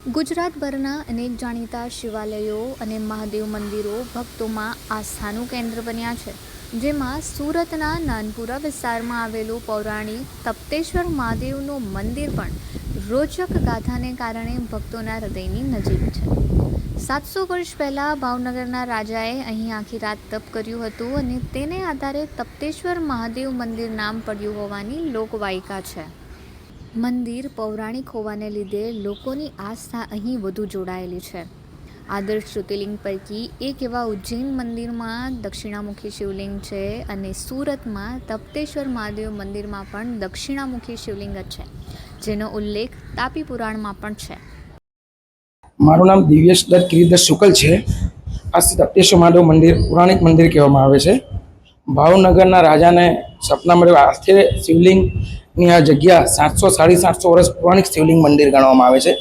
ગુજરાતભરના અનેક જાણીતા શિવાલયો અને મહાદેવ મંદિરો ભક્તોમાં આસ્થાનું કેન્દ્ર બન્યા છે, જેમાં સુરતના નાનપુરા વિસ્તારમાં આવેલું પૌરાણિક તપ્તેશ્વર મહાદેવનું મંદિર પણ રોચક ગાથાને કારણે ભક્તોના હૃદયની નજીક છે. 700 વર્ષ પહેલાં ભાવનગરના રાજાએ અહીં આખી રાત તપ કર્યું હતું અને તેને આધારે તપ્તેશ્વર મહાદેવ મંદિર નામ પડ્યું હોવાની લોકવાયકા છે. મંદિર પૌરાણિક હોવાને લીધે લોકોની આસ્થા અહીં વધુ જોડાયેલી છે. આદર્શ જ્યોતિર્લિંગ પૈકી એક એવા ઉજ્જૈન મંદિરમાં દક્ષિણામુખી શિવલિંગ છે અને સુરતમાં તપ્તેશ્વર મહાદેવ મંદિરમાં પણ દક્ષિણામુખી શિવલિંગ જ છે, જેનો ઉલ્લેખ તાપી પુરાણમાં પણ છે. મારું નામ દિવ્યેશ દત્ત કિરીટદાસ શુકલ છે. આ તપ્તેશ્વર મહાદેવ મંદિર પૌરાણિક મંદિર કહેવામાં આવે છે. ભાવનગરના રાજાને સપનામાં મળ્યું આસ્થે શિવલિંગની આ જગ્યા 700-750 વર્ષ પૌરાણિક શિવલિંગ મંદિર ગણવામાં આવે છે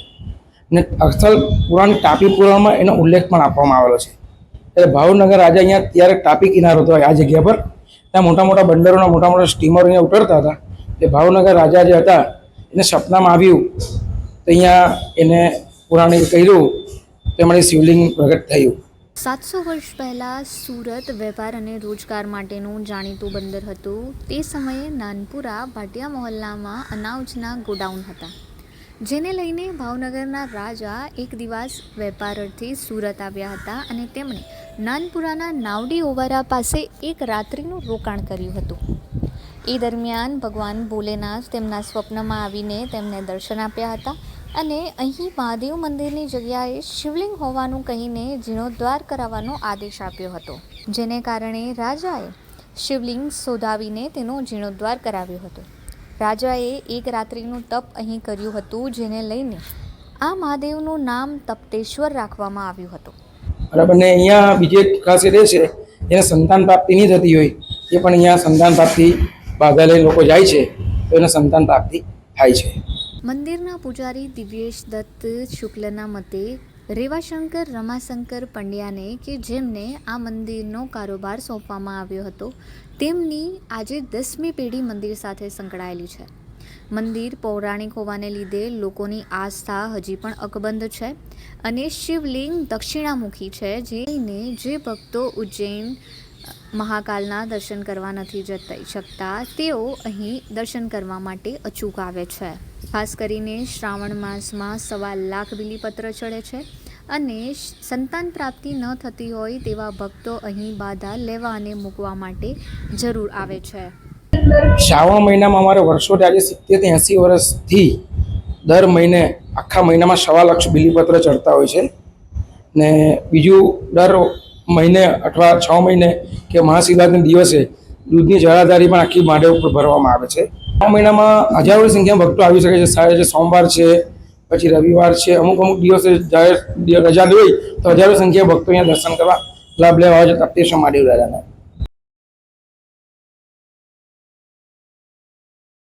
અને અસલ પૌરાણિક તાપી પુરાણમાં એનો ઉલ્લેખ પણ આપવામાં આવેલો છે. ત્યારે ભાવનગર રાજા અહીંયા ત્યારે તાપી કિનારો હતો આ જગ્યા પર, ત્યાં મોટા મોટા બંદરોના મોટા મોટા સ્ટીમરો અહીંયા ઉતરતા હતા. એ ભાવનગર રાજા જે હતા એને સપનામાં આવ્યું તો અહીંયા એને પુરાણે કર્યું તેમણે શિવલિંગ પ્રગટ થયું. 700 વર્ષ પહેલાં સુરત વેપાર અને રોજગાર માટેનું જાણીતું બંદર હતું. તે સમયે નાનપુરા ભાટિયા મહોલ્લામાં અનાજના ગોડાઉન હતા, જેને લઈને ભાવનગરના રાજા એક દિવસ વેપાર અર્થે સુરત આવ્યા હતા અને તેમણે નાનપુરાના નાવડી ઓવારા પાસે એક રાત્રિનું રોકાણ કર્યું હતું. એ દરમિયાન ભગવાન ભોલેનાથ તેમના સ્વપ્નમાં આવીને તેમને દર્શન આપ્યા હતા અને અહીં મહાદેવ મંદિરની જગ્યાએ શિવલિંગ હોવાનું કહીને જીર્ણોદ્ધાર કરાવવાનો આદેશ આપ્યો હતો, જેને કારણે રાજાએ શિવલિંગ શોધાવીને તેનો જીર્ણોદ્ધાર કરાવ્યો હતો. રાજાએ એક રાત્રિનું તપ અહીં કર્યું હતું, જેને લઈને આ મહાદેવનું નામ તપ્તેશ્વર રાખવામાં આવ્યું હતું. બરાબર. ને અહીંયા બીજી એક ખાસિયત એ છે, એને સંતાન પ્રાપ્તિ નહીં થતી હોય એ પણ અહીંયા સંતાન પ્રાપ્તિ બાધા લોકો જાય છે તો એને સંતાન પ્રાપ્તિ થાય છે. મંદિરના પૂજારી દિવ્યેશ દત્ત શુક્લના મતે રેવાશંકર રમાશંકર પંડ્યાને કે જેમને આ મંદિરનો કારોબાર સોંપવામાં આવ્યો હતો, તેમની આજે 10મી પેઢી મંદિર સાથે સંકળાયેલી છે. મંદિર પૌરાણિક હોવાને લીધે લોકોની આસ્થા હજી પણ અકબંધ છે અને શિવલિંગ દક્ષિણામુખી છે, જે ભક્તો ઉજ્જૈન મહાકાલના દર્શન કરવા નથી જઈ શકતા તેઓ અહીં દર્શન કરવા માટે અચૂક આવે છે. ખાસ કરીને શ્રાવણ માસમાં 1.25 લાખ બિલીપત્ર ચડે છે અને સંતાન પ્રાપ્તિ ન થતી હોય તેવા ભક્તો અહીં બાધા લેવા અને મૂકવા માટે જરૂર આવે છે. શ્રાવણ મહિનામાં અમારે વર્ષોથી આજે 70-80 વર્ષથી દર મહિને આખા મહિનામાં 1.25 લાખ બિલીપત્ર ચડતા હોય છે. ને બીજું દર મહિને અથવા 6 મહિને કે મહાશિવરાત્રિના દિવસે દૂધની જળાધારી પણ આખી મહાદેવ ઉપર ભરવામાં આવે છે. આ મહિનામાં હજારોની સંખ્યામાં ભક્તો આવી શકે છે. સાંજે સોમવાર છે, પછી રવિવાર છે, અમુક દિવસે જાહેર રજા હોય તો હજારો સંખ્યામાં ભક્તો અહીંયા દર્શન કરવા લાભ લેવા આવે છે તપ્તેશ્વર મહાદેવ રાજાના.